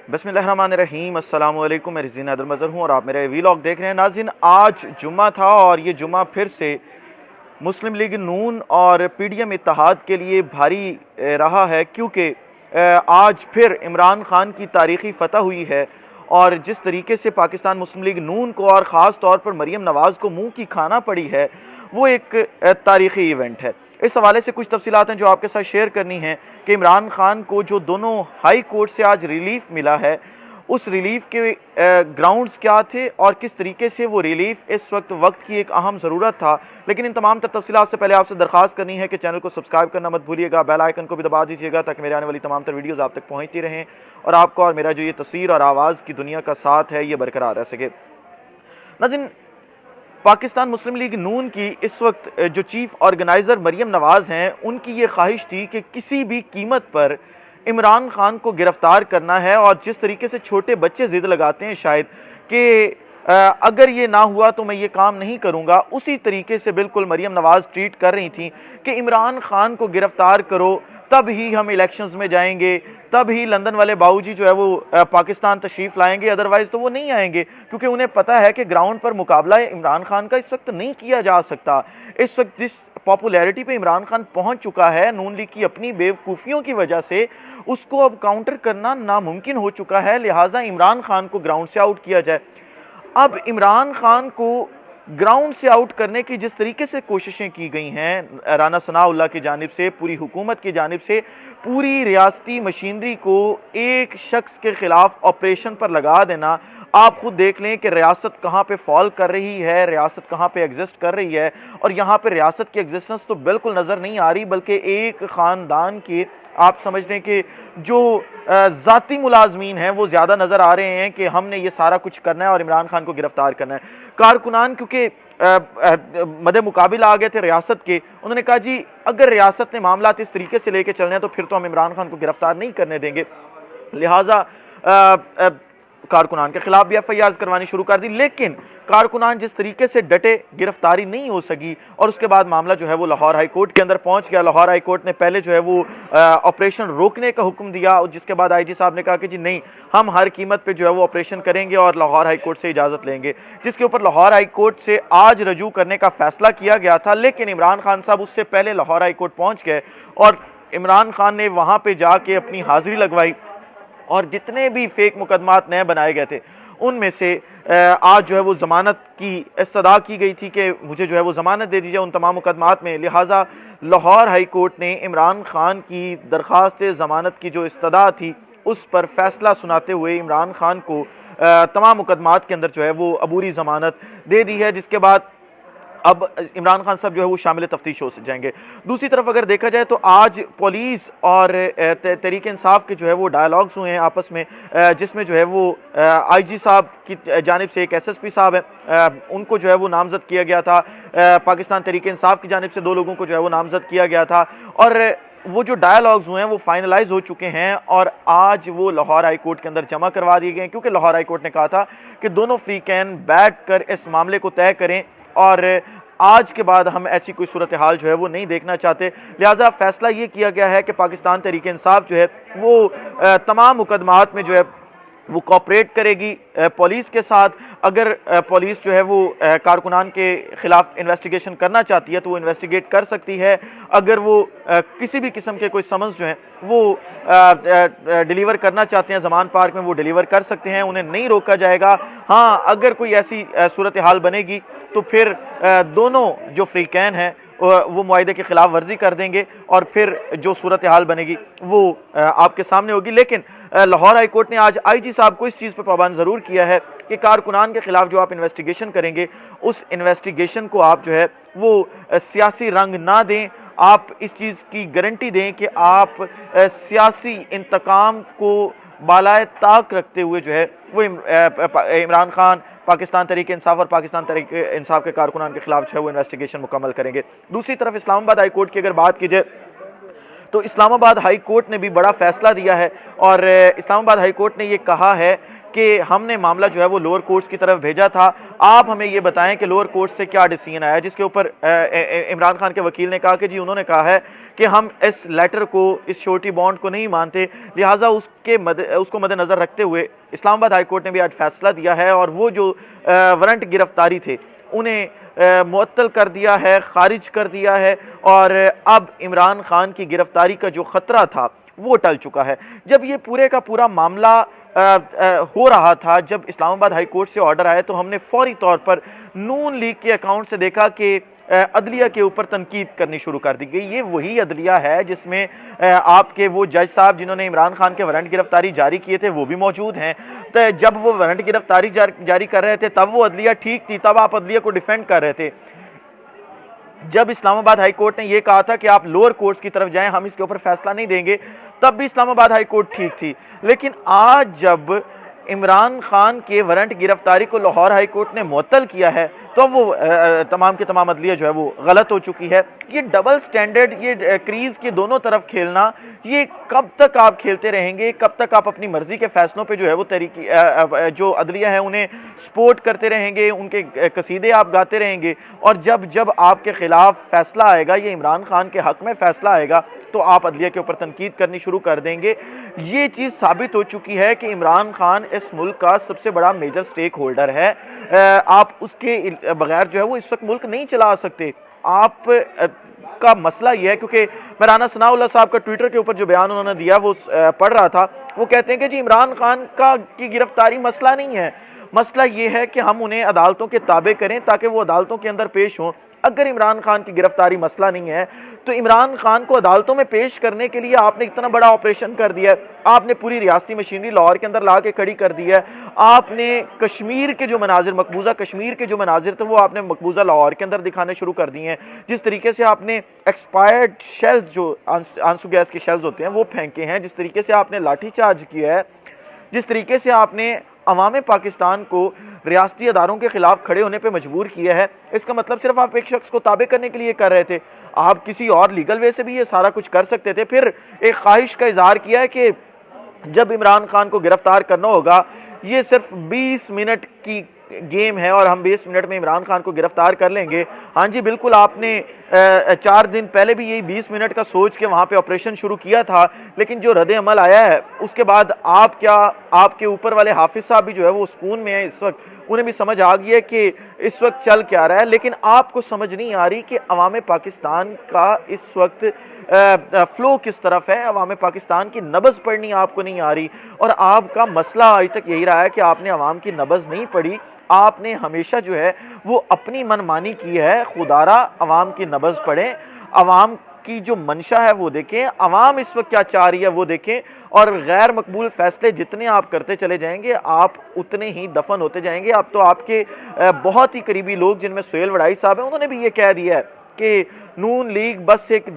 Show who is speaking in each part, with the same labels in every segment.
Speaker 1: بسم اللہ الرحمن الرحیم، السلام علیکم، میں رضوان حیدر مظہر ہوں اور آپ میرا ویلاگ دیکھ رہے ہیں۔ ناظرین، آج جمعہ تھا اور یہ جمعہ پھر سے مسلم لیگ نون اور پی ڈی ایم اتحاد کے لیے بھاری رہا ہے، کیونکہ آج پھر عمران خان کی تاریخی فتح ہوئی ہے اور جس طریقے سے پاکستان مسلم لیگ نون کو اور خاص طور پر مریم نواز کو منہ کی کھانا پڑی ہے، وہ ایک تاریخی ایونٹ ہے۔ اس حوالے سے کچھ تفصیلات ہیں جو آپ کے ساتھ شیئر کرنی ہیں کہ عمران خان کو جو دونوں ہائی کورٹ سے آج ریلیف ملا ہے، اس ریلیف کے گراؤنڈز کیا تھے اور کس طریقے سے وہ ریلیف اس وقت کی ایک اہم ضرورت تھا۔ لیکن ان تمام تفصیلات سے پہلے آپ سے درخواست کرنی ہے کہ چینل کو سبسکرائب کرنا مت بھولیے گا، بیل آئیکن کو بھی دبا دیجیے گا تاکہ میرے آنے والی تمام تر ویڈیوز آپ تک پہنچتی رہیں اور آپ کو اور میرا جو یہ تصویر اور آواز کی دنیا کا ساتھ ہے یہ برقرار رہ سکے۔ ناظرین، پاکستان مسلم لیگ نون کی اس وقت جو چیف آرگنائزر مریم نواز ہیں، ان کی یہ خواہش تھی کہ کسی بھی قیمت پر عمران خان کو گرفتار کرنا ہے، اور جس طریقے سے چھوٹے بچے ضد لگاتے ہیں شاید کہ اگر یہ نہ ہوا تو میں یہ کام نہیں کروں گا، اسی طریقے سے بالکل مریم نواز ٹریٹ کر رہی تھیں کہ عمران خان کو گرفتار کرو تب ہی ہم الیکشنز میں جائیں گے، تب ہی لندن والے باؤ جی جو ہے وہ پاکستان تشریف لائیں گے، ادروائز تو وہ نہیں آئیں گے، کیونکہ انہیں پتہ ہے کہ گراؤنڈ پر مقابلہ عمران خان کا اس وقت نہیں کیا جا سکتا۔ اس وقت جس پاپولیرٹی پہ عمران خان پہنچ چکا ہے نون لیگ کی اپنی بیوقوفیوں کی وجہ سے، اس کو اب کاؤنٹر کرنا ناممکن ہو چکا ہے، لہٰذا عمران خان کو گراؤنڈ سے آؤٹ کیا جائے۔ اب عمران خان کو گراؤنڈ سے آؤٹ کرنے کی جس طریقے سے کوششیں کی گئی ہیں رانا ثناء اللہ کی جانب سے، پوری حکومت کی جانب سے، پوری ریاستی مشینری کو ایک شخص کے خلاف آپریشن پر لگا دینا، آپ خود دیکھ لیں کہ ریاست کہاں پہ فال کر رہی ہے، ریاست کہاں پہ ایگزسٹ کر رہی ہے، اور یہاں پہ ریاست کی ایگزسٹنس تو بالکل نظر نہیں آ رہی، بلکہ ایک خاندان کے آپ سمجھ لیں کہ جو ذاتی ملازمین ہیں وہ زیادہ نظر آ رہے ہیں کہ ہم نے یہ سارا کچھ کرنا ہے اور عمران خان کو گرفتار کرنا ہے۔ کارکنان کیونکہ مد مقابل آ گئے تھے ریاست کے، انہوں نے کہا جی اگر ریاست نے معاملات اس طریقے سے لے کے چلنے ہیں تو پھر تو ہم عمران خان کو گرفتار نہیں کرنے دیں گے، لہٰذا کارکنان کے خلاف بھی ایف آئی آرز کروانی شروع کر دی، لیکن کارکنان جس طریقے سے ڈٹے گرفتاری نہیں ہو سکی، اور اس کے بعد معاملہ جو ہے وہ لاہور ہائی کورٹ کے اندر پہنچ گیا۔ لاہور ہائی کورٹ نے پہلے جو ہے وہ آپریشن روکنے کا حکم دیا، جس کے بعد آئی جی صاحب نے کہا کہ جی نہیں، ہم ہر قیمت پہ جو ہے وہ آپریشن کریں گے اور لاہور ہائی کورٹ سے اجازت لیں گے، جس کے اوپر لاہور ہائی کورٹ سے آج رجوع کرنے کا فیصلہ کیا گیا تھا، لیکن عمران خان صاحب اس سے پہلے لاہور ہائی کورٹ پہنچ گئے اور عمران خان نے وہاں پہ جا کے اپنی حاضری لگوائی، اور جتنے بھی فیک مقدمات نئے بنائے گئے تھے ان میں سے آج جو ہے وہ ضمانت کی استدعا کی گئی تھی کہ مجھے جو ہے وہ ضمانت دے دیجیے ان تمام مقدمات میں، لہٰذا لاہور ہائی کورٹ نے عمران خان کی درخواست ضمانت کی جو استدعا تھی اس پر فیصلہ سناتے ہوئے عمران خان کو تمام مقدمات کے اندر جو ہے وہ عبوری ضمانت دے دی ہے، جس کے بعد اب عمران خان صاحب جو ہے وہ شامل تفتیش ہو جائیں گے۔ دوسری طرف اگر دیکھا جائے تو آج پولیس اور تحریک انصاف کے جو ہے وہ ڈائیلاگز ہوئے ہیں آپس میں، جس میں جو ہے وہ آئی جی صاحب کی جانب سے ایک ایس ایس پی صاحب ہیں، ان کو جو ہے وہ نامزد کیا گیا تھا، پاکستان تحریک انصاف کی جانب سے 2 لوگوں کو جو ہے وہ نامزد کیا گیا تھا، اور وہ جو ڈائیلاگز ہوئے ہیں وہ فائنلائز ہو چکے ہیں اور آج وہ لاہور ہائی کورٹ کے اندر جمع کروا دیے گئے ہیں، کیونکہ لاہور ہائی کورٹ نے کہا تھا کہ دونوں فریقین بیٹھ کر اس معاملے کو طے کریں، اور آج کے بعد ہم ایسی کوئی صورتحال جو ہے وہ نہیں دیکھنا چاہتے، لہٰذا فیصلہ یہ کیا گیا ہے کہ پاکستان تحریک انصاف جو ہے وہ تمام مقدمات میں جو ہے وہ کوپریٹ کرے گی پولیس کے ساتھ۔ اگر پولیس جو ہے وہ کارکنان کے خلاف انویسٹیگیشن کرنا چاہتی ہے تو وہ انویسٹیگیٹ کر سکتی ہے، اگر وہ کسی بھی قسم کے کوئی سمنز جو ہیں وہ ڈیلیور کرنا چاہتے ہیں زمان پارک میں وہ ڈیلیور کر سکتے ہیں، انہیں نہیں روکا جائے گا۔ ہاں اگر کوئی ایسی صورتحال بنے گی تو پھر دونوں جو فریقین ہیں وہ معاہدے کی خلاف ورزی کر دیں گے اور پھر جو صورتحال بنے گی وہ آپ کے سامنے ہوگی۔ لیکن لاہور ہائی کورٹ نے آج آئی جی صاحب کو اس چیز پہ پابند ضرور کیا ہے کہ کارکنان کے خلاف جو آپ انویسٹیگیشن کریں گے اس انویسٹیگیشن کو آپ جو ہے وہ سیاسی رنگ نہ دیں، آپ اس چیز کی گارنٹی دیں کہ آپ سیاسی انتقام کو بالائے طاق رکھتے ہوئے جو ہے وہ عمران خان، پاکستان تحریک انصاف اور پاکستان تحریک انصاف کے کارکنان کے خلاف جو ہے وہ انویسٹیگیشن مکمل کریں گے۔ دوسری طرف اسلام آباد ہائی کورٹ کی اگر بات کی جائے تو اسلام آباد ہائی کورٹ نے بھی بڑا فیصلہ دیا ہے، اور اسلام آباد ہائی کورٹ نے یہ کہا ہے کہ ہم نے معاملہ جو ہے وہ لوور کورٹس کی طرف بھیجا تھا، آپ ہمیں یہ بتائیں کہ لوور کورٹ سے کیا ڈیسیژن آیا، جس کے اوپر عمران خان کے وکیل نے کہا کہ جی انہوں نے کہا ہے کہ ہم اس لیٹر کو، اس شورٹی بانڈ کو نہیں مانتے، لہٰذا اس کو مد نظر رکھتے ہوئے اسلام آباد ہائی کورٹ نے بھی آج فیصلہ دیا ہے اور وہ جو وارنٹ گرفتاری تھے انہیں معطل کر دیا ہے، خارج کر دیا ہے، اور اب عمران خان کی گرفتاری کا جو خطرہ تھا وہ ٹل چکا ہے۔ جب یہ پورے کا پورا معاملہ ہو رہا تھا، جب اسلام آباد ہائی کورٹ سے آرڈر آئے تو ہم نے فوری طور پر نون لیگ کے اکاؤنٹ سے دیکھا کہ عدلیہ کے اوپر تنقید کرنی شروع کر دی گئی۔ یہ وہی عدلیہ ہے جس میں آپ کے وہ جج صاحب جنہوں نے عمران خان کے وارنٹ گرفتاری جاری کیے تھے وہ بھی موجود ہیں۔ تو جب وہ وارنٹ گرفتاری جاری کر رہے تھے تب وہ عدلیہ ٹھیک تھی، تب آپ عدلیہ کو ڈیفینڈ کر رہے تھے۔ جب اسلام آباد ہائی کورٹ نے یہ کہا تھا کہ آپ لوور کورٹس کی طرف جائیں، ہم اس کے اوپر فیصلہ نہیں دیں گے، تب بھی اسلام آباد ہائی کورٹ ٹھیک تھی۔ لیکن آج جب عمران خان کے وارنٹ گرفتاری کو لاہور ہائی کورٹ نے معطل کیا ہے تو وہ تمام کے تمام عدلیہ جو ہے وہ غلط ہو چکی ہے۔ یہ ڈبل سٹینڈرڈ، یہ کریز کے دونوں طرف کھیلنا، یہ کب تک آپ کھیلتے رہیں گے؟ کب تک آپ اپنی مرضی کے فیصلوں پہ جو ہے وہ جو عدلیہ ہے انہیں سپورٹ کرتے رہیں گے، ان کے قصیدے آپ گاتے رہیں گے، اور جب آپ کے خلاف فیصلہ آئے گا، یہ عمران خان کے حق میں فیصلہ آئے گا تو آپ عدلیہ کے اوپر تنقید کرنی شروع کر دیں گے۔ یہ چیز ثابت ہو چکی ہے کہ عمران خان اس ملک کا سب سے بڑا میجر سٹیک ہولڈر ہے۔ آپ اس کے بغیر جو ہے وہ اس وقت ملک نہیں چلا سکتے۔ آپ کا مسئلہ یہ ہے، کیونکہ میں رانا ثناء اللہ صاحب کا ٹویٹر کے اوپر جو بیان انہوں نے دیا وہ پڑھ رہا تھا، وہ کہتے ہیں کہ جی عمران خان کی گرفتاری مسئلہ نہیں ہے، مسئلہ یہ ہے کہ ہم انہیں عدالتوں کے تابع کریں تاکہ وہ عدالتوں کے اندر پیش ہوں۔ اگر عمران خان کی گرفتاری مسئلہ نہیں ہے تو عمران خان کو عدالتوں میں پیش کرنے کے لیے آپ نے اتنا بڑا آپریشن کر دیا ہے، آپ نے پوری ریاستی مشینری لاہور کے اندر لا کے کھڑی کر دی ہے، آپ نے کشمیر کے جو مناظر، مقبوضہ کشمیر کے جو مناظر تھے وہ آپ نے مقبوضہ لاہور کے اندر دکھانے شروع کر دیے ہیں، جس طریقے سے آپ نے ایکسپائرڈ شیلز، جو آنسو گیس کے شیلز ہوتے ہیں وہ پھینکے ہیں، جس طریقے سے آپ نے لاٹھی چارج کیا ہے، جس طریقے سے آپ نے عوام پاکستان کو ریاستی اداروں کے خلاف کھڑے ہونے پہ مجبور کیا ہے، اس کا مطلب صرف آپ ایک شخص کو تابع کرنے کے لیے کر رہے تھے۔ آپ کسی اور لیگل وے سے بھی یہ سارا کچھ کر سکتے تھے۔ پھر ایک خواہش کا اظہار کیا ہے کہ جب عمران خان کو گرفتار کرنا ہوگا، یہ صرف 20 منٹ کی گیم ہے اور ہم 20 منٹ میں عمران خان کو گرفتار کر لیں گے۔ ہاں جی بالکل، آپ نے 4 دن پہلے بھی یہی 20 منٹ کا سوچ کے وہاں پہ آپریشن شروع کیا تھا، لیکن جو رد عمل آیا ہے اس کے بعد آپ کے اوپر والے حافظ صاحب بھی جو ہے وہ سکون میں ہیں اس وقت، انہیں بھی سمجھ آ گئی ہے کہ اس وقت چل کیا رہا ہے، لیکن آپ کو سمجھ نہیں آ رہی کہ عوام پاکستان کا اس وقت فلو کس طرف ہے، عوام پاکستان کی نبض پڑھنی آپ کو نہیں آ رہی، اور آپ کا مسئلہ آج تک یہی رہا ہے کہ آپ نے عوام کی نبض نہیں پڑھی، آپ نے ہمیشہ جو ہے وہ اپنی من مانی کی ہے۔ خدا را عوام کی نبض پڑھیں، عوام کی جو منشا ہے وہ دیکھیں، عوام اس وقت کیا چاہ رہی ہے وہ دیکھیں، اور غیر مقبول فیصلے جتنے آپ کرتے چلے جائیں گے آپ اتنے ہی دفن ہوتے جائیں گے۔ اب تو آپ کے بہت ہی قریبی لوگ جن میں سہیل وڑائی صاحب ہیں، انہوں نے بھی یہ کہہ دیا ہے کہ نون لیگ بس ایک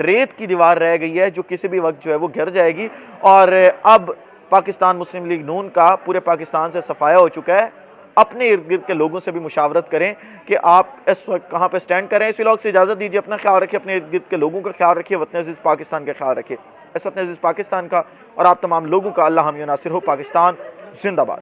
Speaker 1: ریت کی دیوار رہ گئی ہے جو کسی بھی وقت جو ہے وہ گر جائے گی، اور اب پاکستان مسلم لیگ نون کا پورے پاکستان سے صفایا ہو چکا ہے۔ اپنے ارد گرد کے لوگوں سے بھی مشاورت کریں کہ آپ اس وقت کہاں پہ سٹینڈ کریں۔ اسی لوگ سے اجازت دیجیے، اپنا خیال رکھیں، اپنے ارد گرد کے لوگوں کا خیال رکھیں، وطن عزیز پاکستان کا خیال رکھیں۔ اس وطن عزیز پاکستان کا اور آپ تمام لوگوں کا اللہ حامی و ناصر ہو۔ پاکستان زندہ باد۔